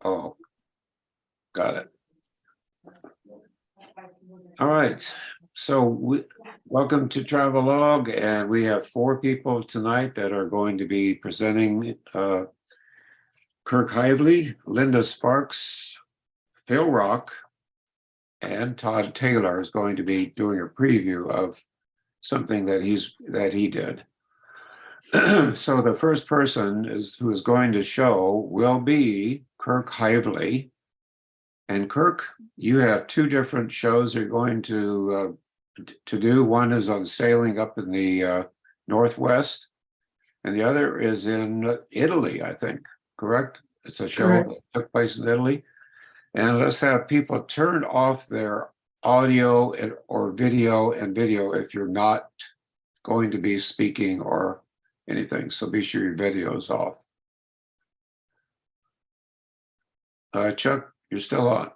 Oh, got it. All right. So welcome to Travelogue, and we have 4 people tonight that are going to be presenting. Kirk Hively, Linda Sparks, Phil Rock, and Todd Taylor is going to be doing a preview of something that he did. So the first person who is going to show will be Kirk Hively. And Kirk, you have 2 different shows you're going to do. One is on sailing up in the Northwest, and the other is in Italy, I think, correct? It's a show that took place in Italy. And let's have people turn off their audio or video if you're not going to be speaking or anything. So be sure your video is off. Chuck, you're still on.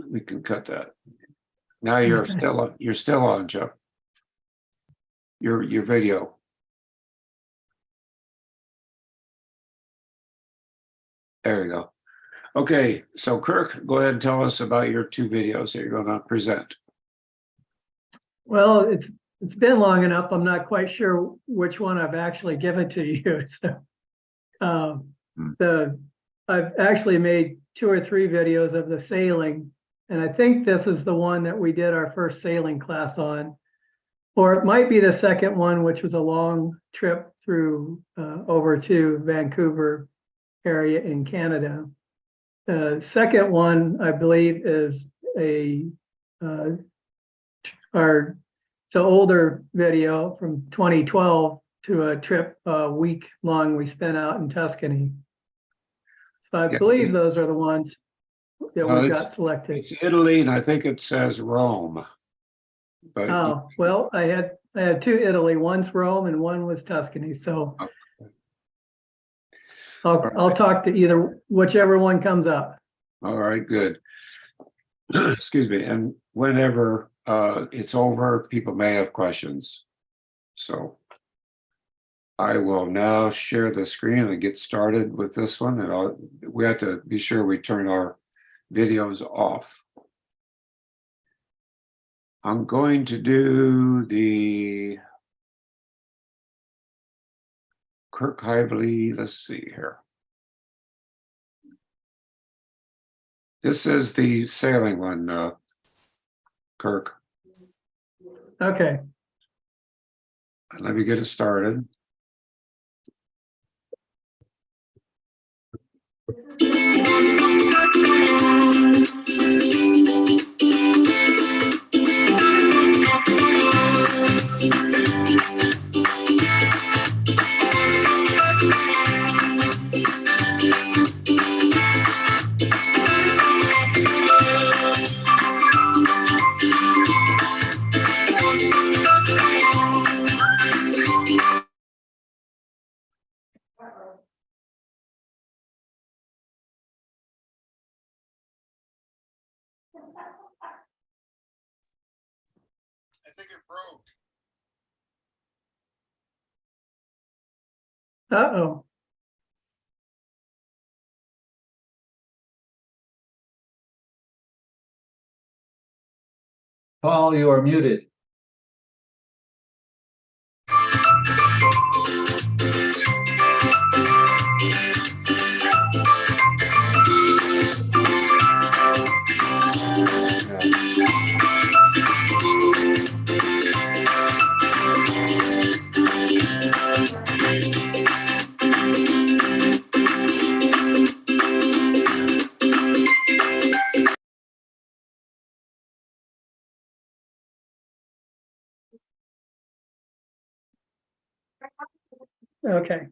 We can cut that. Now you're still on, Chuck. Your video. There you go. Okay, so Kirk, go ahead and tell us about your 2 videos that you're going to present. Well, it's been long enough. I'm not quite sure which one I've actually given to you. So, I've actually made 2 or 3 videos of the sailing, and I think this is the one that we did our first sailing class on, or it might be the second one, which was a long trip through over to Vancouver area in Canada. The second one, I believe, is our older video from 2012 to a trip week long we spent out in Tuscany. So I believe those are the ones that we got selected. It's Italy, and I think it says Rome. But well, I had 2 Italy. One's Rome and one was Tuscany. So I'll talk to whichever one comes up. All right, good. Excuse me. And whenever it's over, people may have questions. So I will now share the screen and get started with this one. And we have to be sure we turn our videos off. I'm going to do the Kirk Hively. Let's see here. This is the sailing one, Kirk. Okay. Let me get it started. I think it broke. Uh-oh. Paul, you are muted. Okay.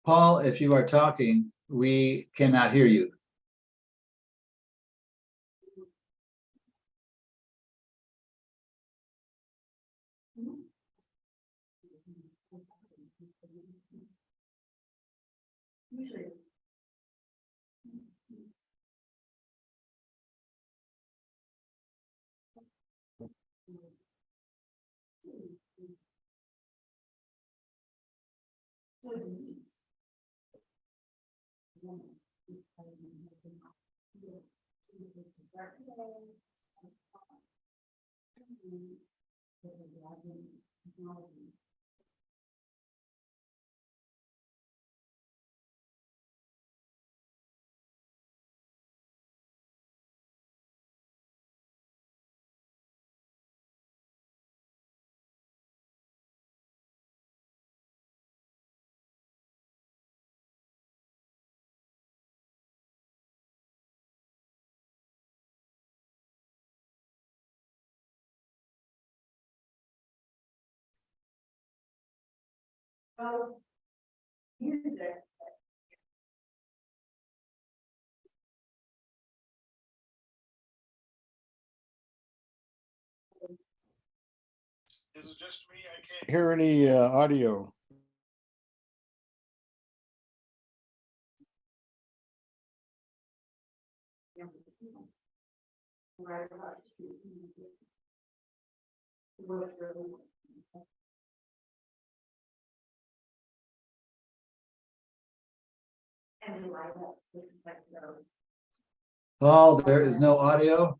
Paul, if you are talking, we cannot hear you. Is it just me? I can't Hear any audio? Paul, there is no audio.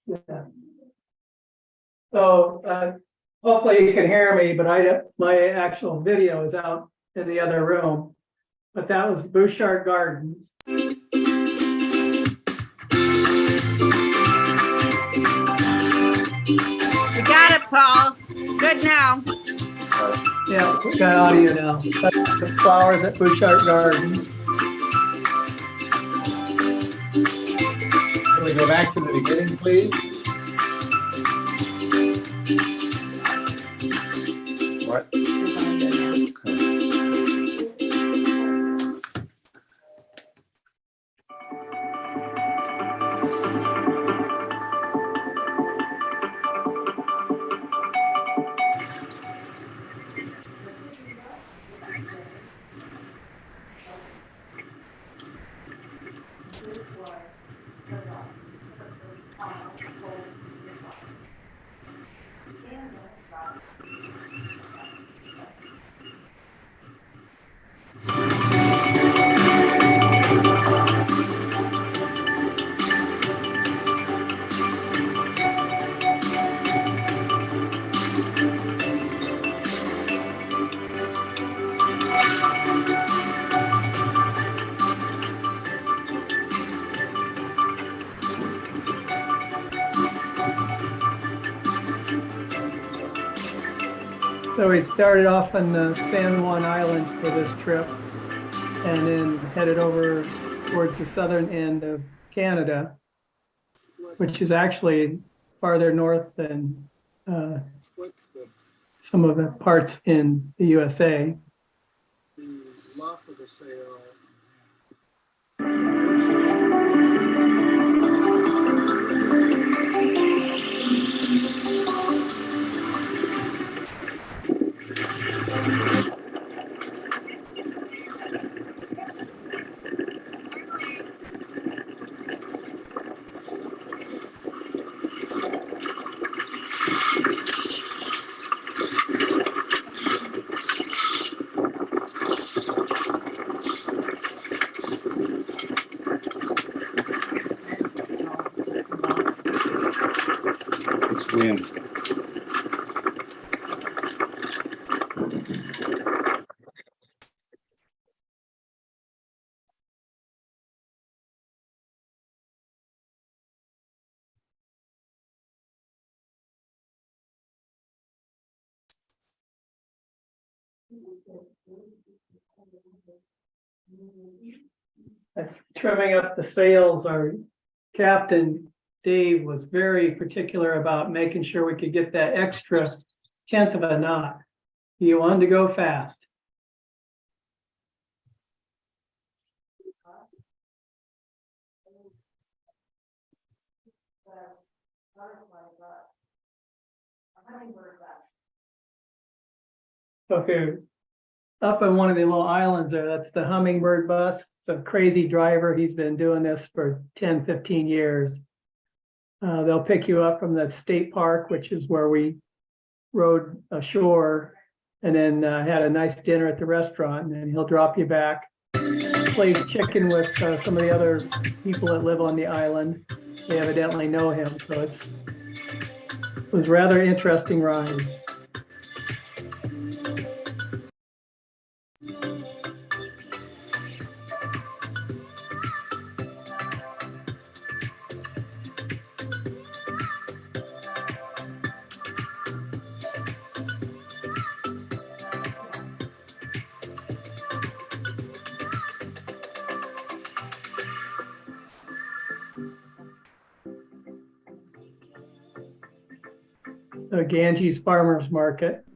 Yeah. So hopefully you can hear me, but my actual video is out in the other room. But that was Bouchard Gardens. You got it, Paul. Good now. Yeah, we got audio now. That's the flowers at Bouchard Gardens. Can we go back to the beginning, please? What? So we started off on the San Juan Islands for this trip and then headed over towards the southern end of Canada, which is actually farther north than some of the parts in the USA. in. That's trimming up the sails. Our captain, Dave, was very particular about making sure we could get that extra tenth of a knot. He wanted to go fast. Okay, up on one of the little islands there, that's the Hummingbird bus. It's a crazy driver. He's been doing this for 10, 15 years. They'll pick you up from the state park, which is where we rode ashore, and then had a nice dinner at the restaurant, and then he'll drop you back. Plays chicken with some of the other people that live on the island. They evidently know him, so it was rather interesting ride. The Ganges Farmers Market.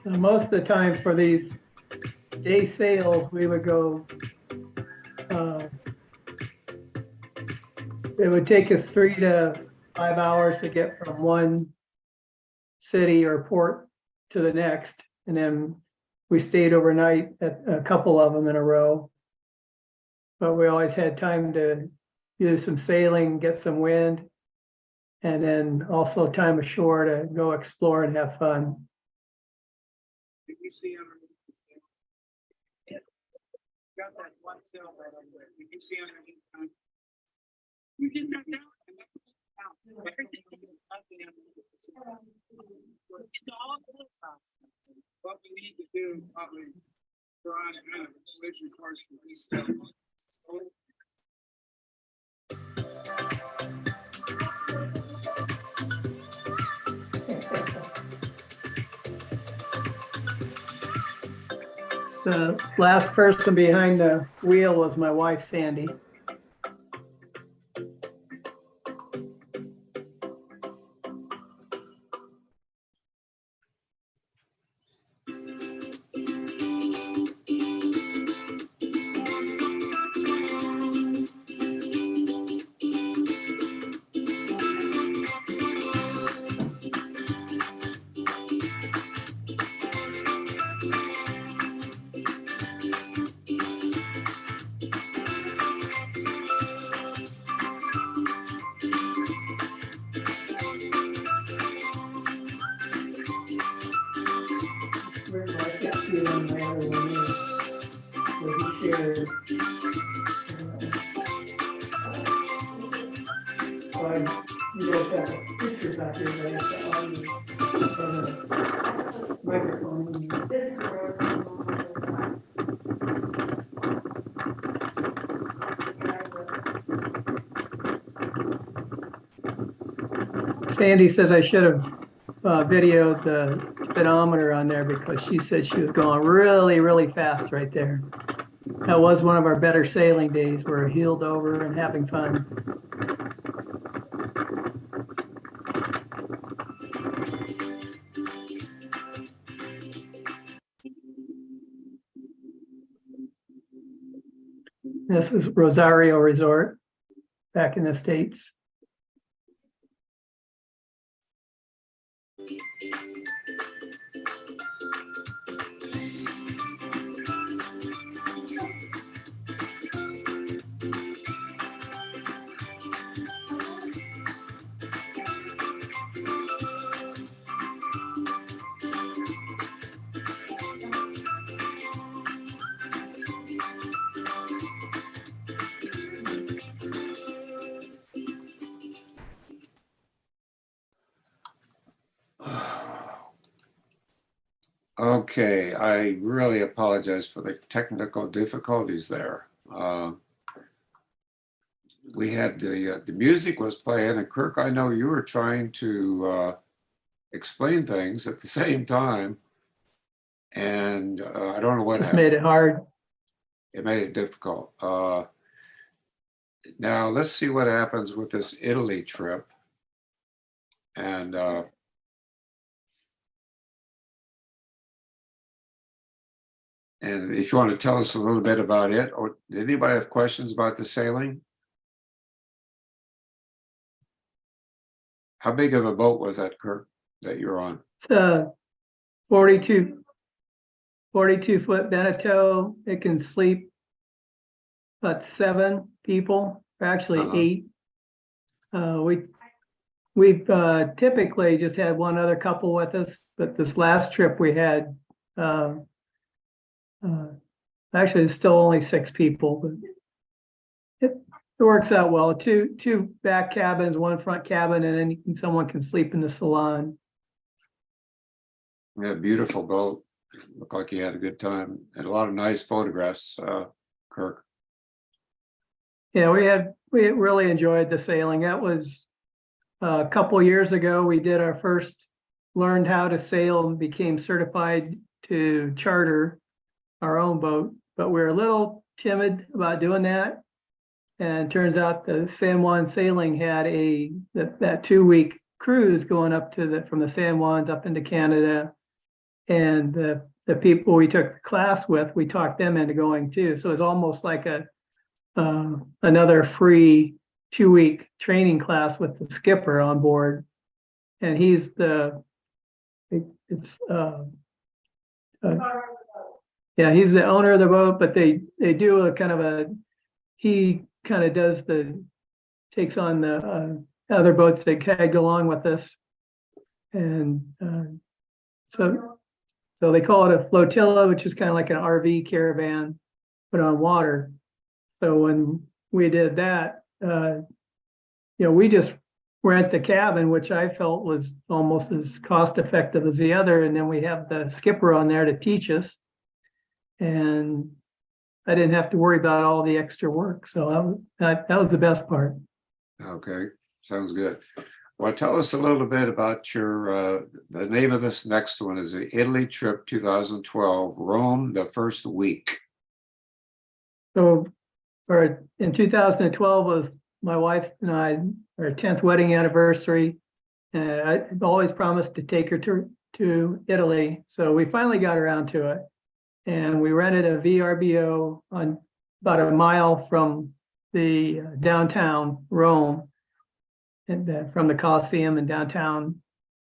Most of the time for these day sales, we would go, it would take us 3 to 5 hours to get from one city or port to the next. And then we stayed overnight at a couple of them in a row. But we always had time to do some sailing, get some wind, and then also time ashore to go explore and have fun. Did you see underneath the sail? Yeah. Got that one sail right over there. Did you see underneath? You did that down. Everything is up the underneath the sail. It's all good. What we need to do, probably, try to have a collision course for these stuff. The last person behind the wheel was my wife, Sandy. Sandy says I should have videoed the speedometer on there because she said she was going really, really fast right there. That was one of our better sailing days. We're heeled over and having fun. This is Rosario Resort back in the States. Okay, I really apologize for the technical difficulties there. We had the music was playing, and Kirk, I know you were trying to explain things at the same time, and I don't know what Just happened. made it hard. It made it difficult. Now let's see what happens with this Italy trip, and if you want to tell us a little bit about it, or did anybody have questions about the sailing? How big of a boat was that, Kirk, that you're on? It's a 42 foot Beneteau. It can sleep about 7 people, or actually Uh-huh. 8. We've typically just had one other couple with us, but this last trip we had, actually it's still only 6 people, but it works out well. Two back cabins, 1 front cabin, and then someone can sleep in the salon. Yeah, beautiful boat. Looked like you had a good time, and a lot of nice photographs, Kirk. Yeah, we really enjoyed the sailing. That was a couple years ago. We did our first, learned how to sail and became certified to charter our own boat, but we were a little timid about doing that. And it turns out the San Juan Sailing had that 2-week cruise going up from the San Juans up into Canada. And the people we took the class with, we talked them into going too. So it's almost like another free 2-week training class with the skipper on board. And he's he's the owner of the boat, but they do a kind of he kind of takes on the other boats that tag along with us. And so they call it a flotilla, which is kind of like an RV caravan, but on water. So when we did that, we just rent the cabin, which I felt was almost as cost effective as the other. And then we have the skipper on there to teach us. And I didn't have to worry about all the extra work. So that was the best part. Okay, sounds good. Well, tell us a little bit about the name of this next one is the Italy trip 2012, Rome, the first week. So in 2012 was my wife and I, our 10th wedding anniversary. And I've always promised to take her to Italy. So we finally got around to it. And we rented a VRBO on about a mile from the downtown Rome, and from the Coliseum in downtown.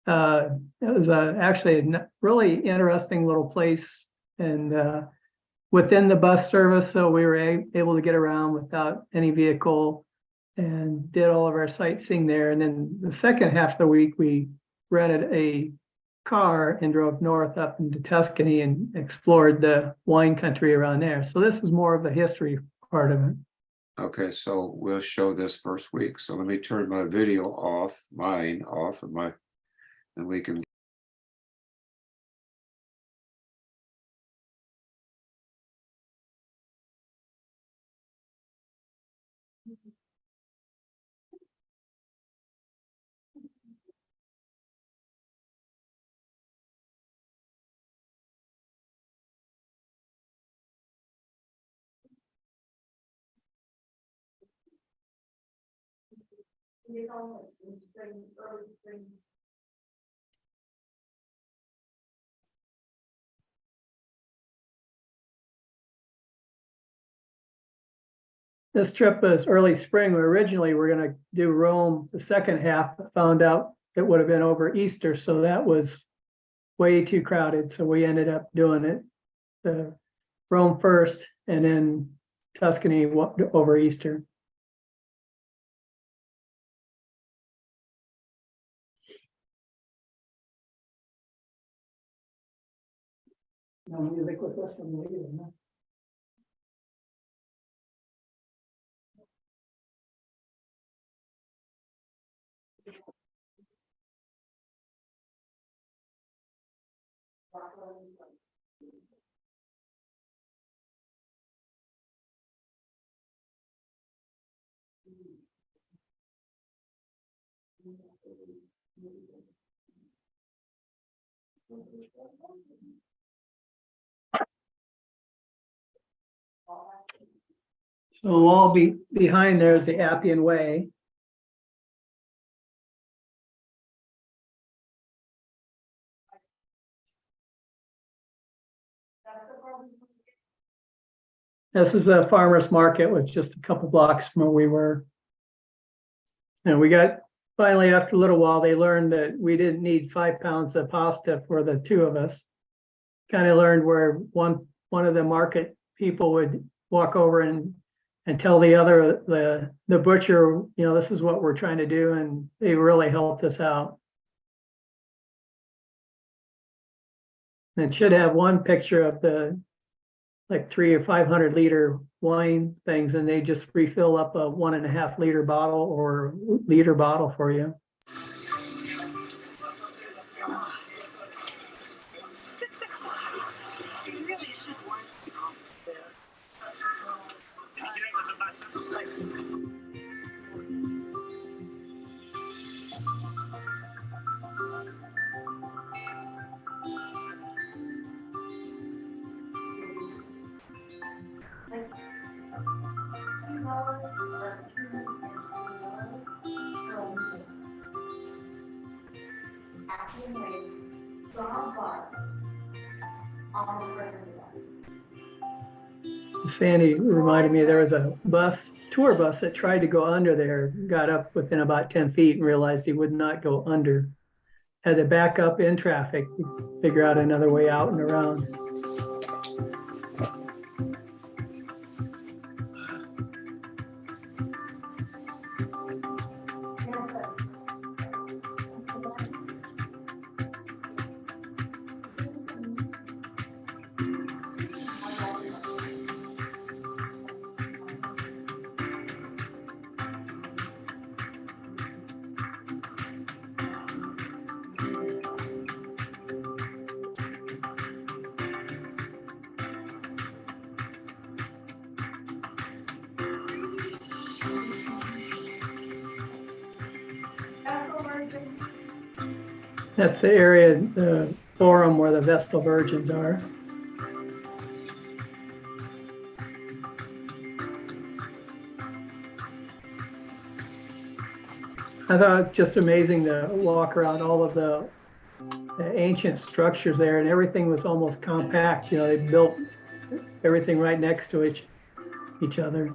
It was actually a really interesting little place, and within the bus service, so we were able to get around without any vehicle and did all of our sightseeing there. And then the second half of the week, we rented a car and drove north up into Tuscany and explored the wine country around there. So this is more of the history part of it. Okay, so we'll show this first week. So let me turn my video off, and we can. This trip was early spring. Originally, we were going to do Rome the second half, but found out it would have been over Easter. So that was way too crowded. So we ended up doing it Rome first and then Tuscany over Easter. No music with this one either, no? So all behind there is the Appian Way. This is a farmer's market, with just a couple blocks from where we were. And we got, finally, after a little while, they learned that we didn't need 5 pounds of pasta for the 2 of us. Kind of learned where one of the market people would walk over and tell the other, the butcher, you know, this is what we're trying to do, and they really helped us out. And it should have one picture of the like 300 or 500 liter wine things, and they just refill up a 1.5 liter bottle or liter bottle for you. Sandy reminded me there was a tour bus that tried to go under there, got up within about 10 feet and realized he would not go under. Had to back up in traffic, figure out another way out and around. That's the area, the forum where the Vestal Virgins are. I thought it was just amazing to walk around all of the ancient structures there, and everything was almost compact. You know, they built everything right next to each other.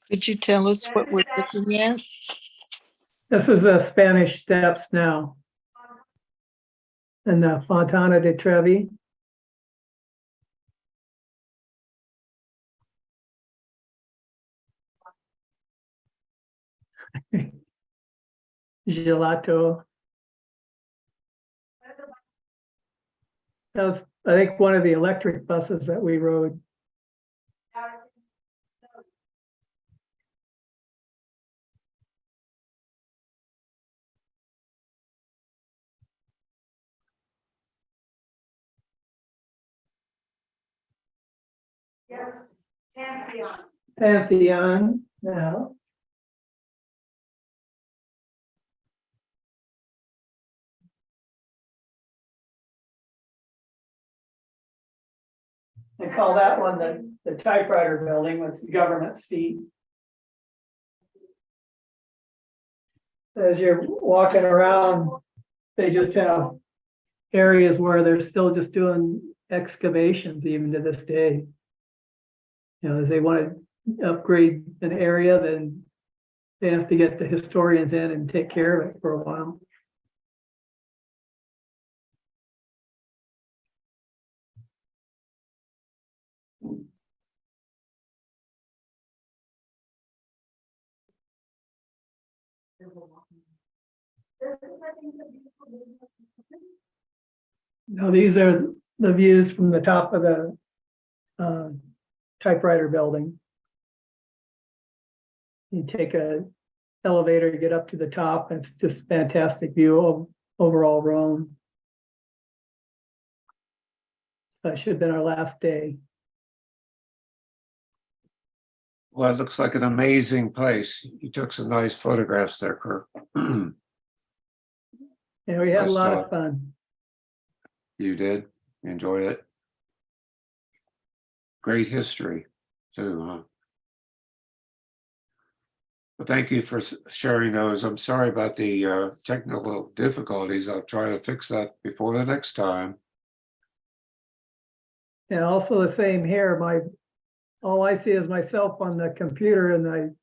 Could you tell us what we're looking at? This is the Spanish Steps now. And the Fontana de Trevi. Gelato. That was, I think, one of the electric buses that we rode. Pantheon now. They call that one the typewriter building, with the government seat. As you're walking around, they just have areas where they're still just doing excavations even to this day. You know, as they want to upgrade an area, then they have to get the historians in and take care of it for a while. Now, these are the views from the top of the typewriter building. You take a elevator to get up to the top, and it's just a fantastic view of overall Rome. That should have been our last day. Well, it looks like an amazing place. You took some nice photographs there, Kirk. And we had Nice a lot job. of fun. You did? You enjoyed it? Great history, too, huh? Well, thank you for sharing those. I'm sorry about the technical difficulties. I'll try to fix that before the next time. And also the same here, all I see is myself on the computer, and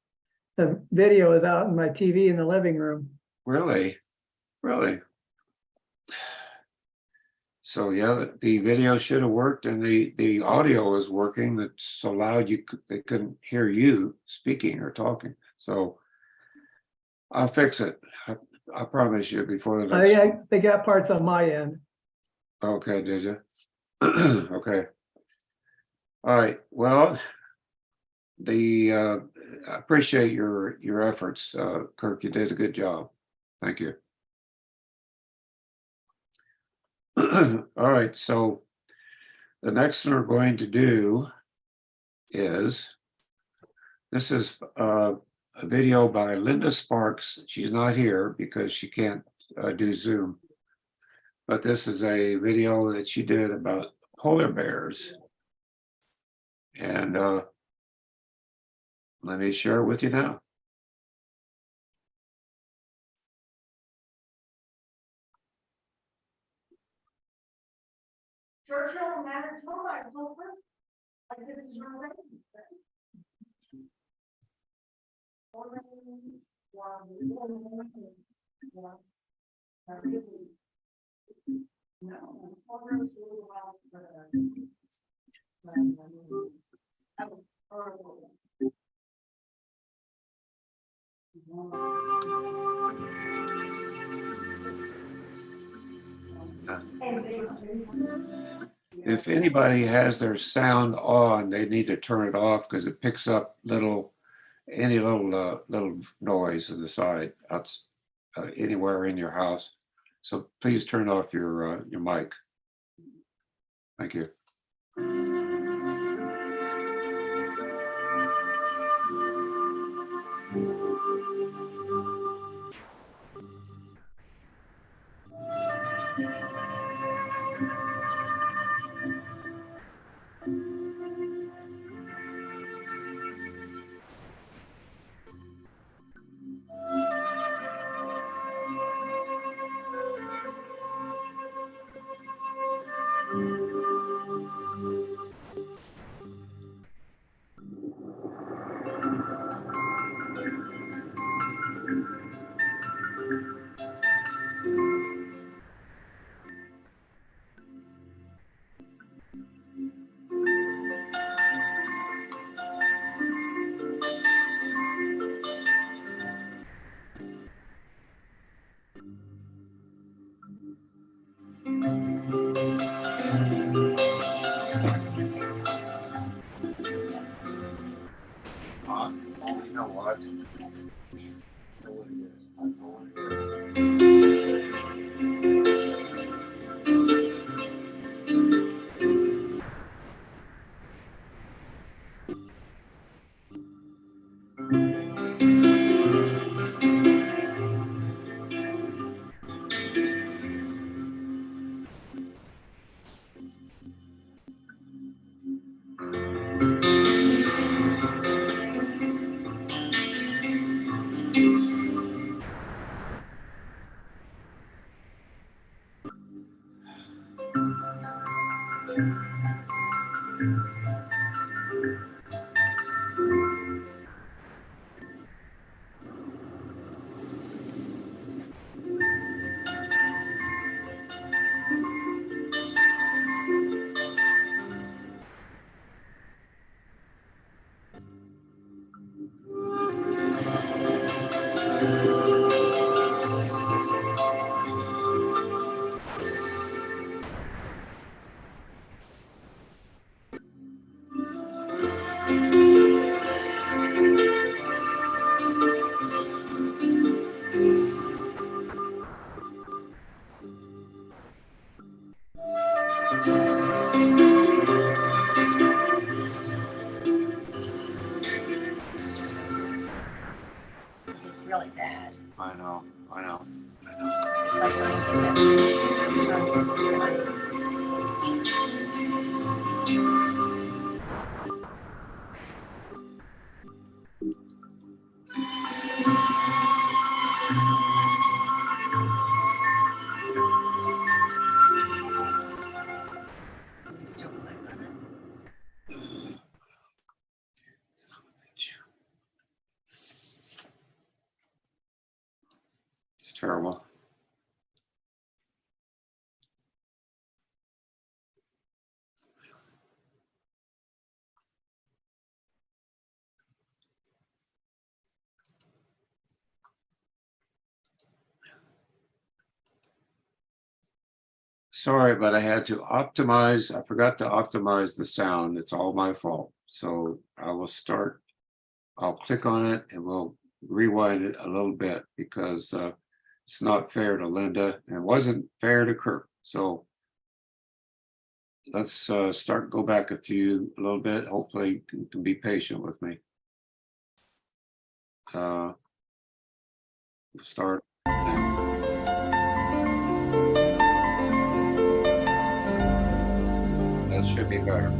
the video is out in my TV in the living room. Really? Really? So yeah, the video should have worked, and the audio is working. It's so loud they couldn't hear you speaking or talking. So I'll fix it. I promise you before the next. They got parts on my end. Okay, did you? Okay. All right. Well, I appreciate your efforts, Kirk. You did a good job. Thank you. All right. So the next one we're going to do is this is a video by Linda Sparks. She's not here because she can't do Zoom, but this is a video that she did about polar bears. And let me share it with you now. Churchill, Manitoba, I told her, like, this is your wedding. If anybody has their sound on, they need to turn it off because it picks up little any little noise on the side, that's anywhere in your house. So please turn off your mic. Thank you. You know what? I know what it is. I know what it is. It's really bad. I know. It's like still click on it. It's terrible. Sorry, but I had to optimize. I forgot to optimize the sound. It's all my fault. So I will start. I'll click on it and we'll rewind it a little bit because it's not fair to Linda and it wasn't fair to Kirk. So let's go back a little bit. Hopefully you can be patient with me. We'll start. That should be better.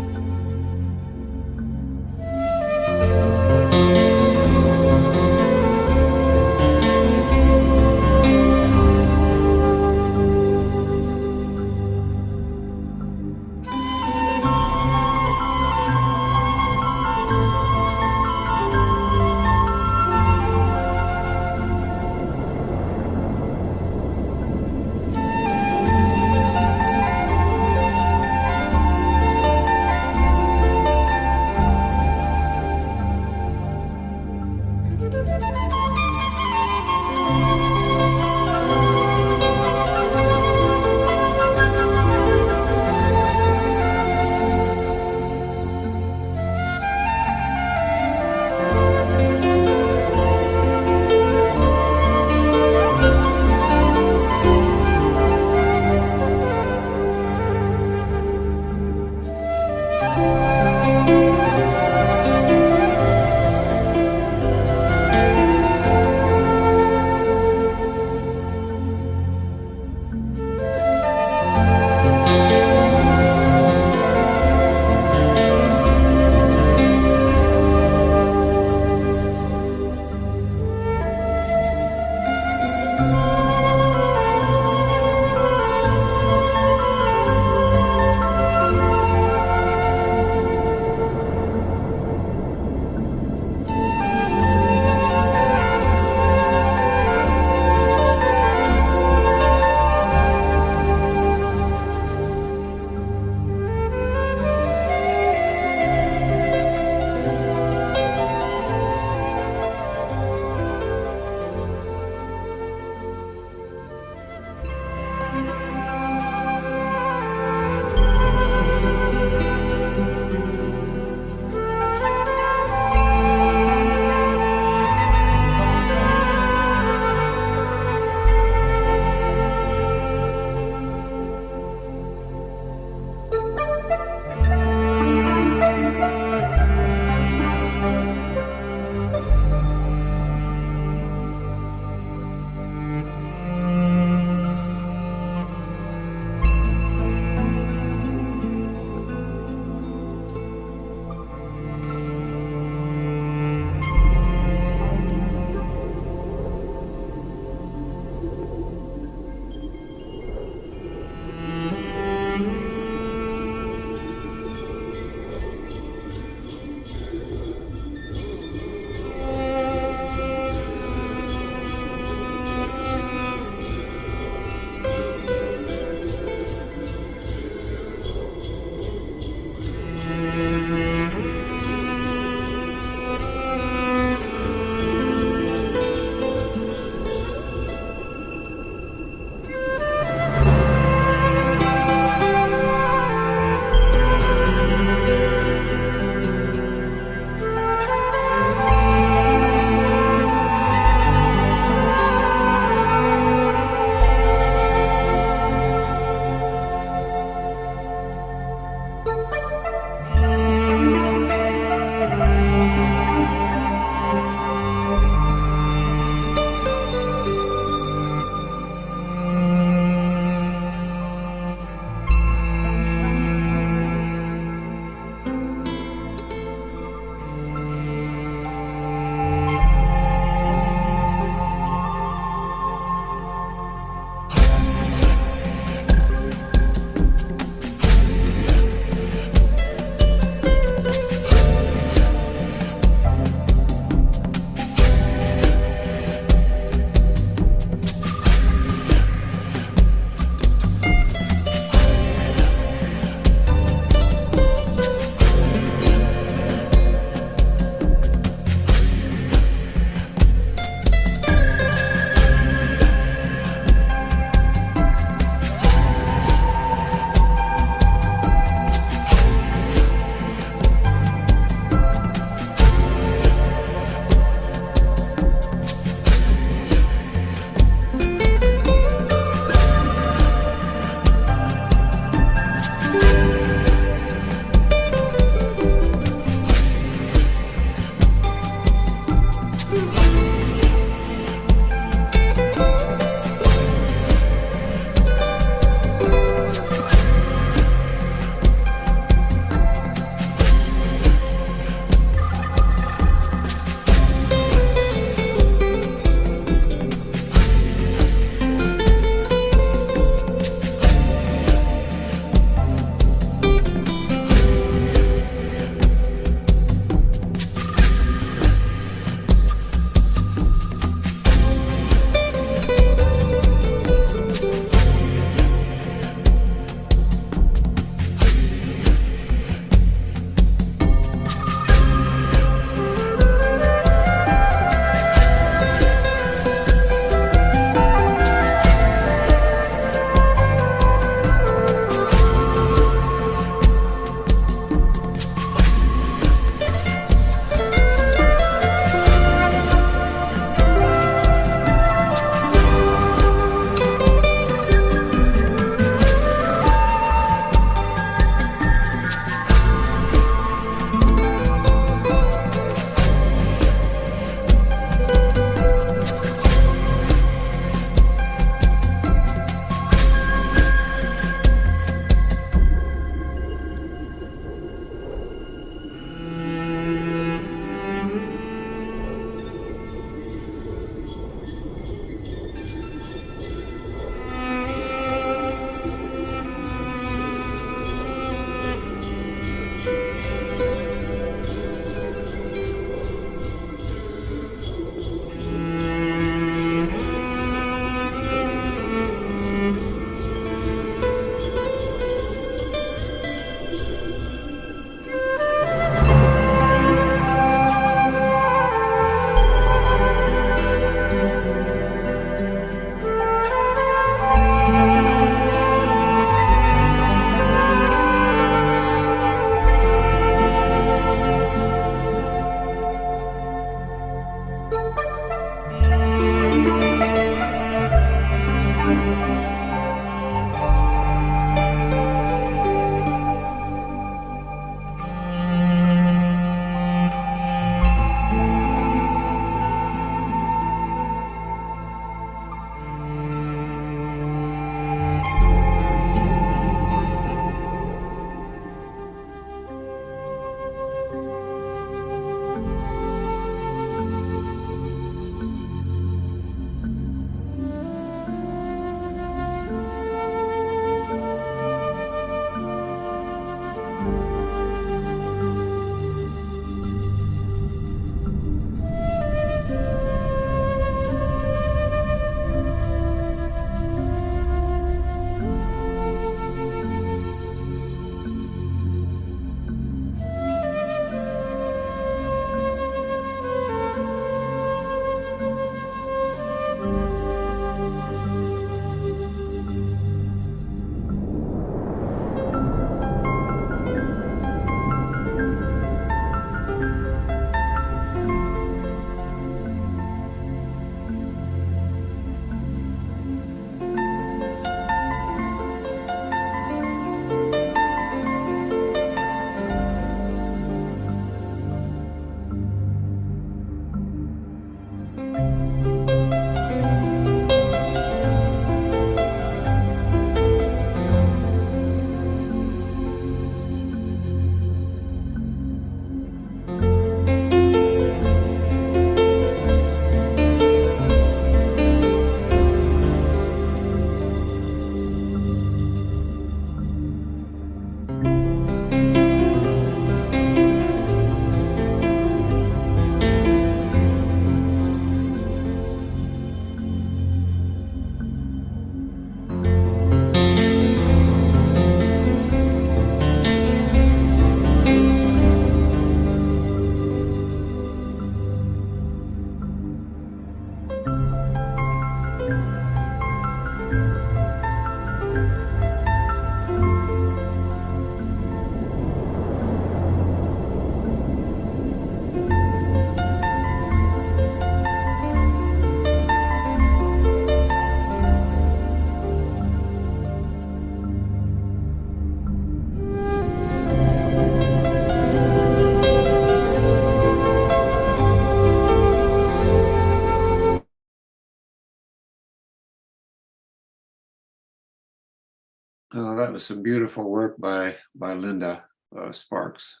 That was some beautiful work by Linda Sparks.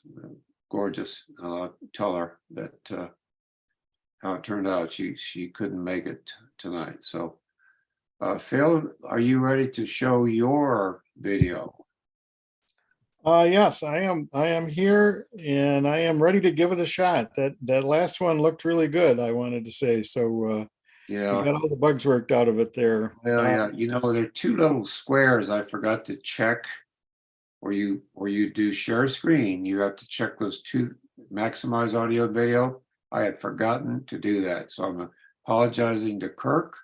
Gorgeous. Tell her that how it turned out. She couldn't make it tonight. So, Phil, are you ready to show your video? Yes, I am. I am here, and I am ready to give it a shot. That last one looked really good, I wanted to say. So Yeah. we got all the bugs worked out of it there. Yeah. You know, there are two little squares I forgot to check. Where you do share screen, you have to check those two, maximize audio video. I had forgotten to do that, so I'm apologizing to Kirk,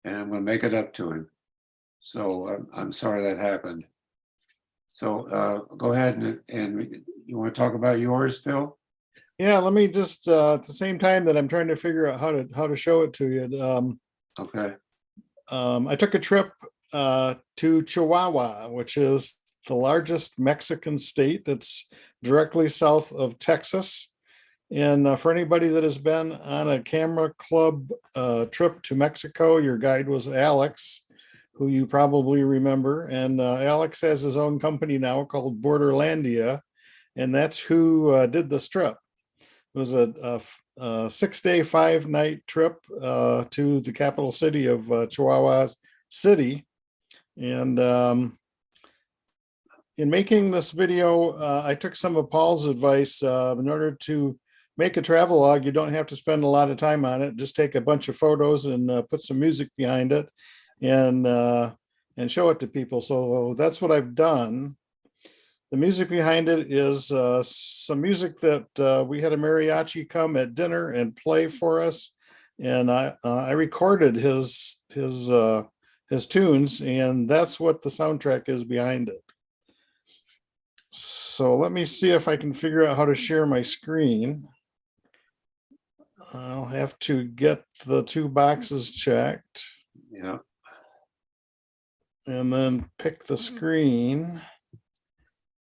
and I'm gonna make it up to him. So I'm sorry that happened. So go ahead and you want to talk about yours, Phil? Yeah, let me just at the same time that I'm trying to figure out how to show it to you. Okay. I took a trip to Chihuahua, which is the largest Mexican state that's directly south of Texas. And for anybody that has been on a camera club trip to Mexico, your guide was Alex, who you probably remember. And Alex has his own company now called Borderlandia, and that's who did this trip. It was a 6-day, 5-night trip to the capital city of Chihuahua City. And in making this video, I took some of Paul's advice. In order to make a travelogue, you don't have to spend a lot of time on it. Just take a bunch of photos and put some music behind it and show it to people. So that's what I've done. The music behind it is some music that we had a mariachi come at dinner and play for us. And I recorded his tunes, and that's what the soundtrack is behind it. So let me see if I can figure out how to share my screen. I'll have to get the two boxes checked. Yeah. and then pick the screen.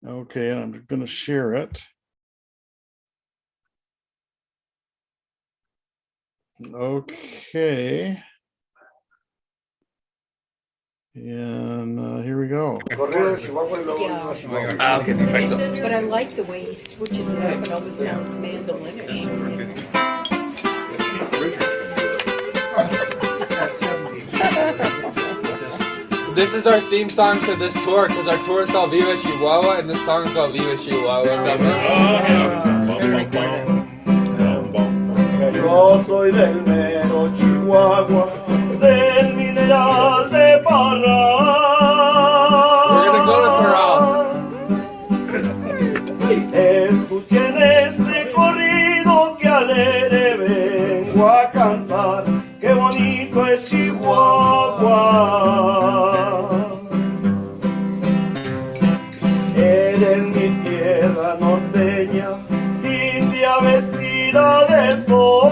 Okay, I'm going to share it. Okay. And here we go. Ah, ok, perfecto. But I like the way he switches it up. It almost sounds mandolinish. This is our theme song to this tour because our tour is called Viva Chihuahua and this song is called Viva Chihuahua. Yo soy del mero Chihuahua, del mineral de Parral. We're gonna go to Parral. Escuchen este corrido que alegre vengo a cantar. Qué bonito es Chihuahua. Eres mi tierra norteña, india vestida de sol.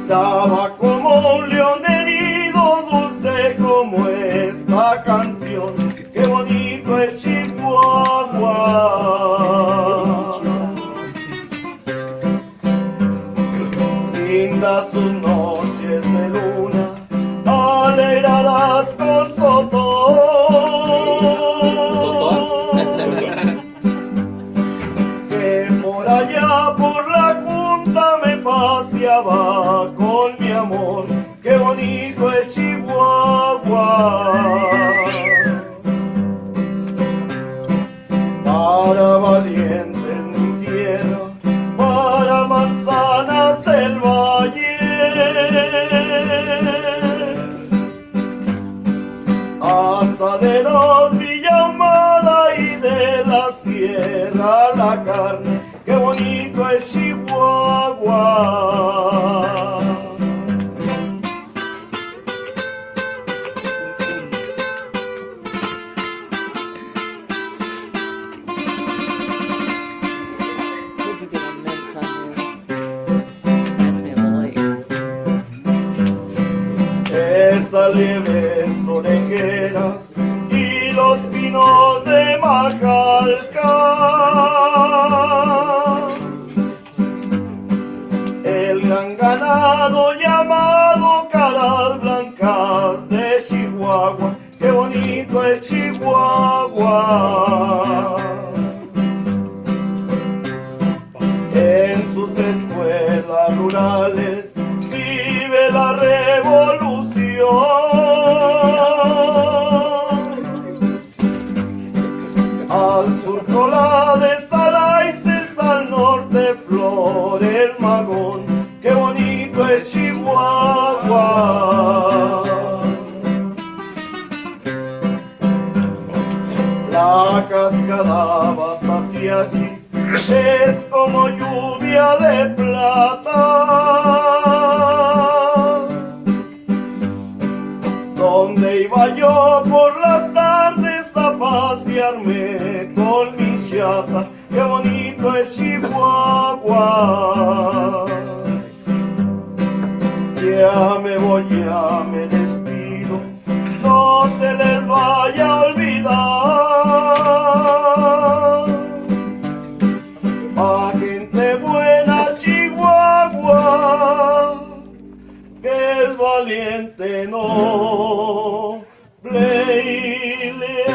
Daba como un león herido, dulce como esta canción. Qué bonito es Chihuahua. Lindas sus noches de luna, alegradas con sotón. Que por allá por la junta me paseaba con mi amor. Qué bonito es Chihuahua. Para valientes mi tierra, para manzanas el valle. Asaderos Villa Ahumada y de la sierra la carne. Qué bonito es Chihuahua. Esas lieves orejeras y los pinos de Macalca. El gran ganado llamado caras blancas de Chihuahua. Qué bonito es Chihuahua. En sus escuelas rurales vive la revolución. Al sur cola de Salaices, al norte Flores Magón. Qué bonito es Chihuahua. La cascada Basaciachi es como lluvia de plata. Donde iba yo por las tardes a pasearme con mi chata. Qué bonito es Chihuahua. Ya me voy, ya me despido. No se les vaya a olvidar. A gente buena Chihuahua, que es valiente, noble y leal.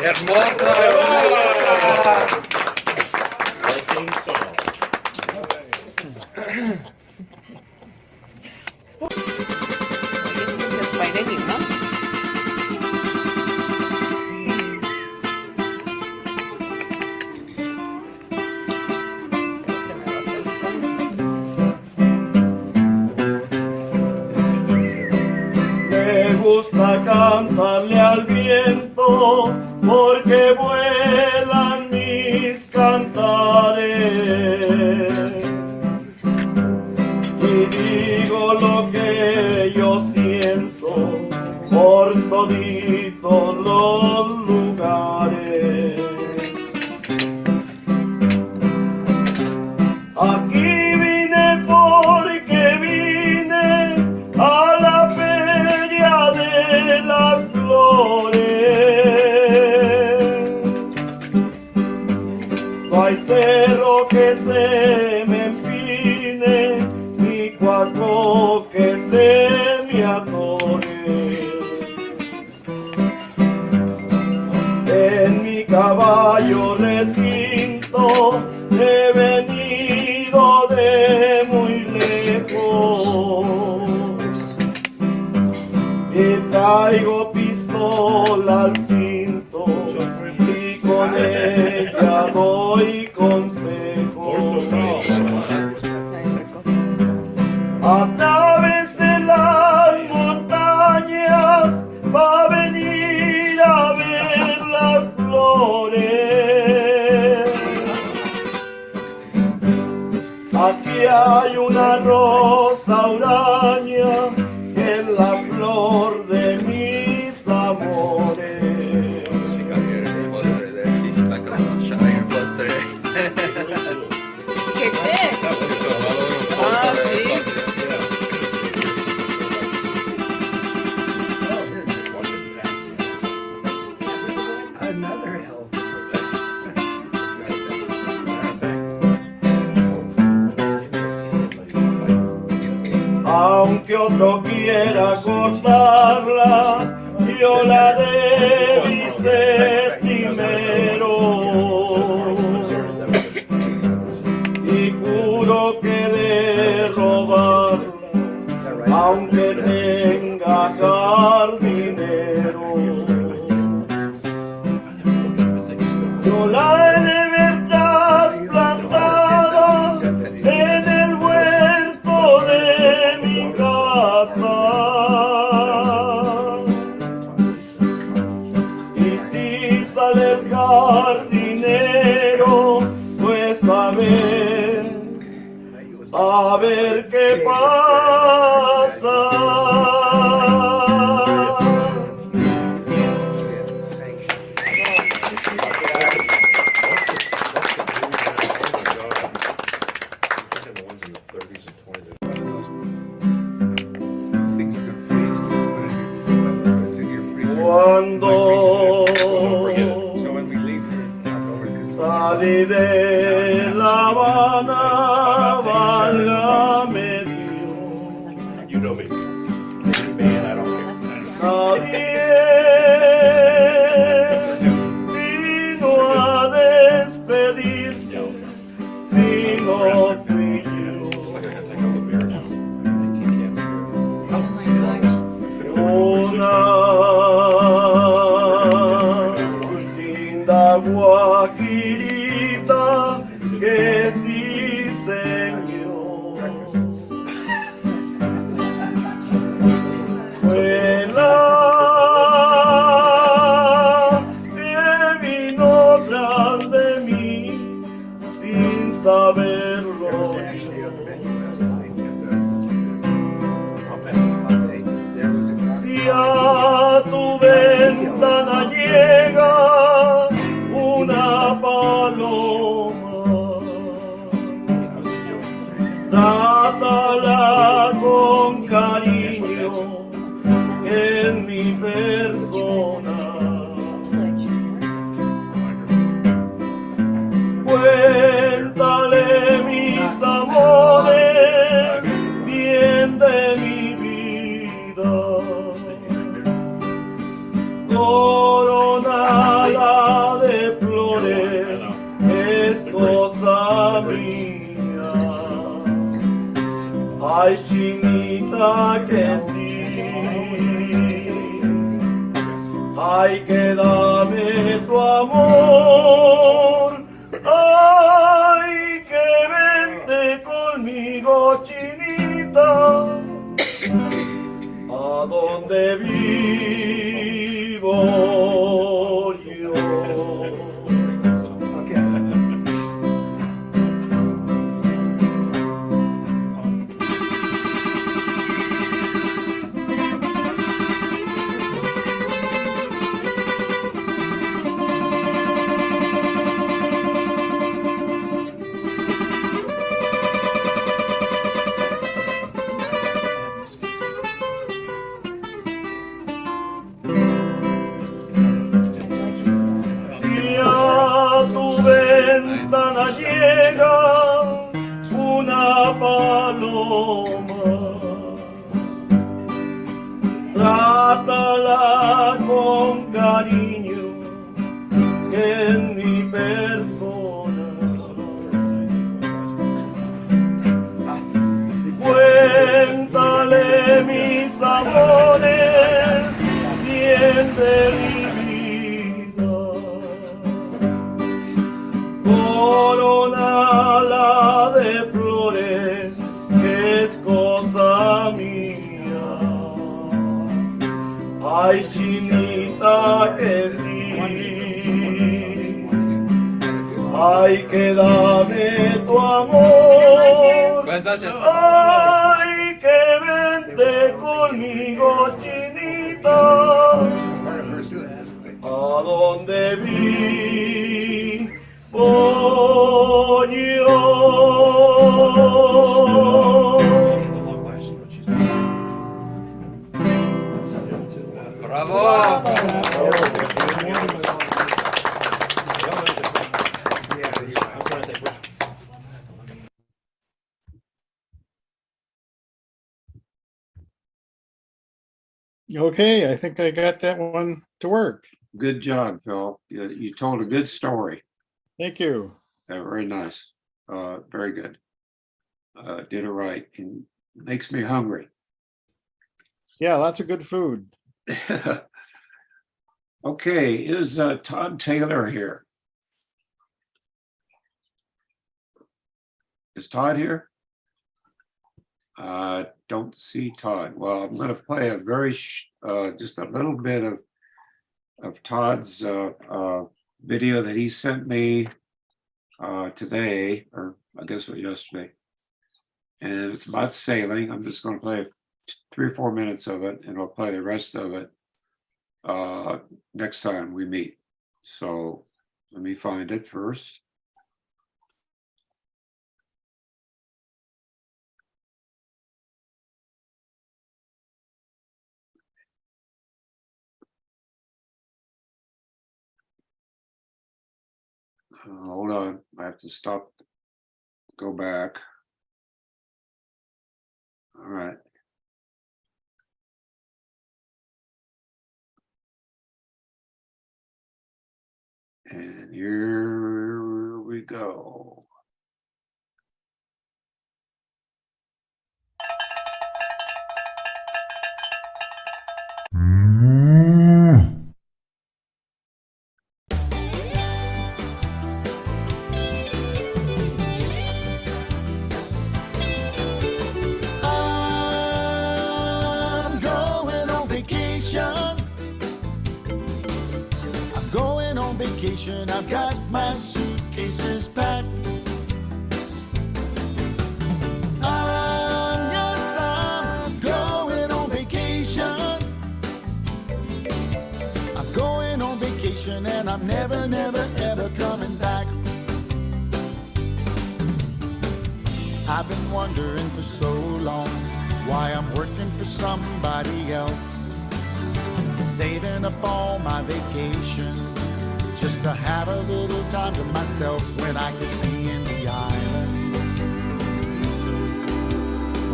Hermosa. Me gusta cantarle al viento porque vuelan mis cantares. Y digo lo que yo siento por toditos los lugares. Aquí vine porque vine a la feria de las flores. No hay cerro que se me empine, ni cuaco que se me atore. En mi caballo retinto he venido de muy lejos y traigo pistola al cinto y con ella doy consejos. A través de las montañas va a venir a ver las flores. Aquí hay una rosa huraña que es la flor de mis amores. ¿Qué qué? Ah, sí. Another hill. Aunque otro quiera cortarla, yo la divisé primero. Y juro que de robarla, aunque tenga jardinero. Yo la he de ver trasplantada en el huerto de mi casa. Y si sale el jardinero, pues a ver qué pasa. Cuando salí de La Habana, válgame Dios, nadie vino a despedirse, sino tú y yo. Una linda guajirita que sí, señor, fue la que vino tras de mí sin saberlo yo. Si a tu ventana llega una paloma, trátala con cariño en mi persona. Cuéntale mis amores, bien de mi vida. Coronada de flores es cosa mía. Ay, chinita, que sí. Ay, que dame tu amor. Ay, que vente conmigo, chinita, a donde vivo yo. broma. Trátala con cariño en mi persona. Cuéntale mis amores bien de mi vida. Coronala de flores que es cosa mía. Ay, chinita que sí. Ay, que dame tu amor. Buenas noches. Ay, que vente conmigo, chinita. A donde vivo yo. Bravo. Okay, I think I got that one to work. Good job, Phil. You told a good story. Thank you. Very nice. Very good. Did it right. And makes me hungry. Yeah, lots of good food. Okay, is Todd Taylor here? Is Todd here? Don't see Todd. Well, I'm going to play a very just a little bit of Todd's video that he sent me today, or I guess it was yesterday, and it's about sailing. I'm just going to play 3 or 4 minutes of it, and I'll play the rest of it next time we meet. So let me find it first. Hold on, I have to stop, go back. All right. And here we go. I'm going on vacation. I'm going on vacation. I've got my suitcases packed. Yes, I'm going on vacation. I'm going on vacation and I'm never, never, ever coming back. I've been wondering for so long why I'm working for somebody else, saving up all my vacation just to have a little time to myself when I could be in the islands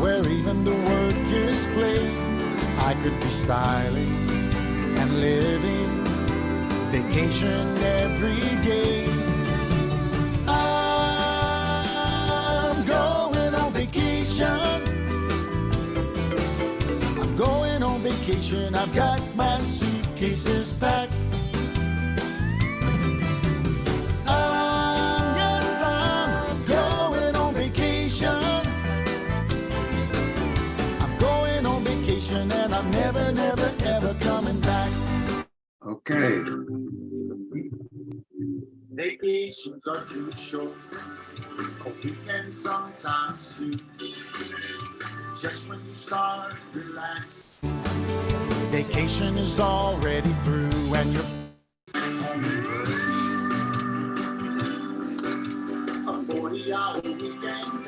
where even the work is play. I could be styling and living vacation every day. I'm going on vacation. I'm going on vacation. I've got my suitcases packed. Yes, I'm going on vacation. I'm going on vacation and I'm never, never, ever coming back. Okay. Vacations are too short, a weekend sometimes too. Just when you start relax, vacation is already through and you're on the road. A 40-hour weekend,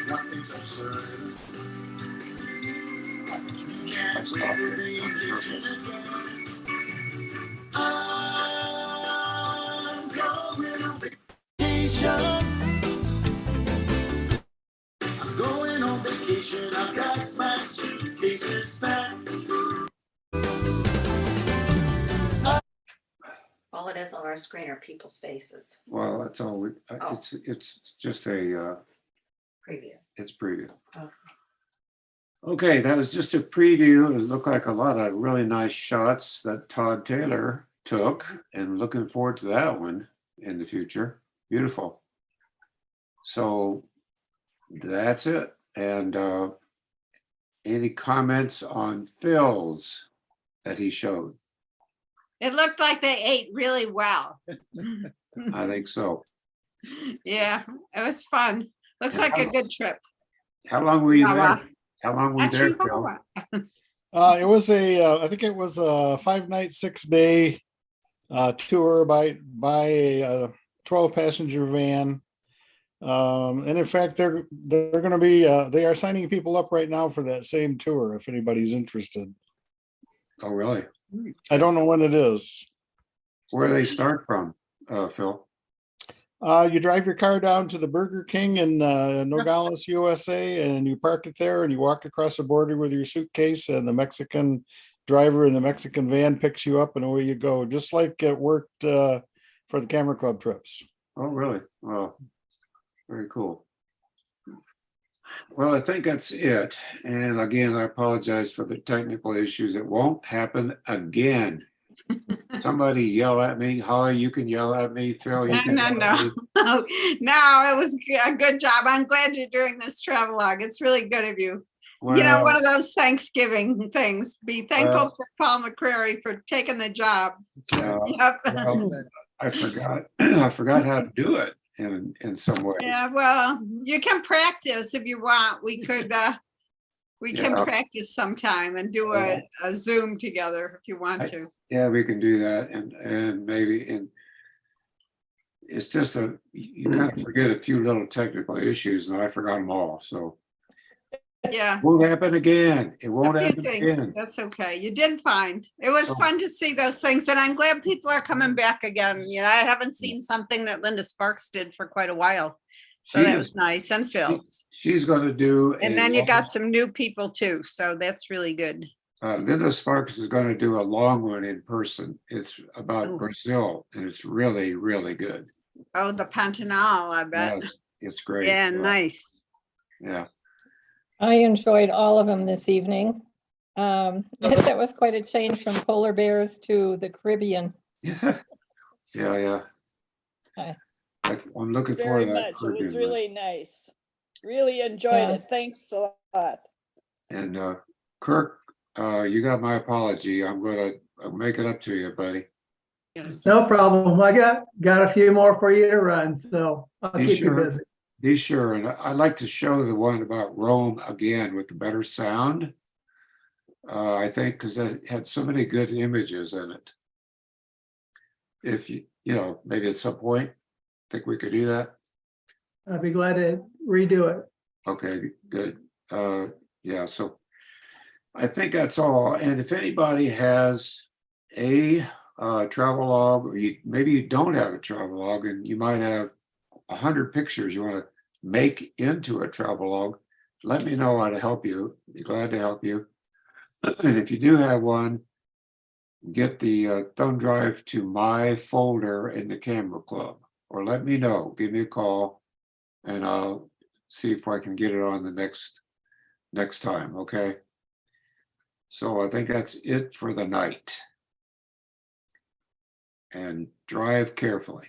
one thing's for certain. You can't wait for vacation again. I'm going on vacation. I'm going on vacation. vacation, I've got my suitcases back. All it is on our screen are people's faces. Well, that's all, Oh. it's just a, Preview. it's preview. Oh. Okay, that was just a preview. It looked like a lot of really nice shots that Todd Taylor took, and looking forward to that one in the future. Beautiful. So that's it. And any comments on Phil's that he showed? It looked like they ate really well. I think so. Yeah, it was fun. Looks like a good trip. How long were you Chihuahua. there? How long were you At there, Phil? Chihuahua. It was I think it was a 5-night, 6-day tour by a 12-passenger van. And in fact, they're going to be, they are signing people up right now for that same tour, if anybody's interested. Oh, really? I don't know when it is. Where do they start from, Phil? You drive your car down to the Burger King in Nogales, USA, and you park it there, and you walk across the border with your suitcase, and the Mexican driver in the Mexican van picks you up, and away you go, just like it worked for the Camera Club trips. Oh, really? Well, very cool. Well, I think that's it. And again, I apologize for the technical issues. It won't happen again. Somebody yell at me. Holly, you can yell at me. Phil, you can No, yell at me. no. No, it was a good job. I'm glad you're doing this travelogue. It's really good of you. You know, one of those Thanksgiving things. Be thankful Well- for Paul McCreary for taking the job. Yeah, Yep. well, I forgot. I forgot how to do it in some ways. Yeah, well, you can practice if you want. We could, we can Yeah. practice sometime and do a Zoom together if you want to. Yeah, we can do that, and maybe it's just you kind of forget a few little technical issues, and I forgot them all. So Yeah. it won't happen again. It won't A few happen things. again. That's okay. You did fine. It was So- fun to see those things, and I'm glad people are coming back again. You know, I haven't seen something that Linda Sparks did for quite a while. So that was nice, and Phil. She's going to do. And then you got some new people too, so that's really good. Linda Sparks is going to do a long one in person. It's about Oh. Brazil, and it's really, really good. Oh, the Pantanal, I bet. Yes, it's great. Yeah, nice. Yeah. I enjoyed all of them this evening. That was quite a change from polar bears to the Caribbean. Yeah. Yeah. Hi. I'm looking Very forward to that. much. It was Caribbean one. really nice. Really enjoyed Yeah. it. Thanks a lot. And Kirk, you got my apology. I'm going to make it up to you, buddy. No problem. I got a few more for you to run, so I'll Be keep sure. you busy. Be sure. And I'd like to show the one about Rome again with the better sound. I think because it had so many good images in it. If you know, maybe at some point, think we could do that. I'd be glad to redo it. Okay, good. Yeah, so I think that's all. And if anybody has a travelogue, or maybe you don't have a travelogue, and you might have 100 pictures you want to make into a travelogue, let me know how to help you. Be glad to help you. And if you do have one, get the thumb drive to my folder in the Camera Club, or let me know. Give me a call, and I'll see if I can get it on the next time. Okay. So I think that's it for the night. And drive carefully.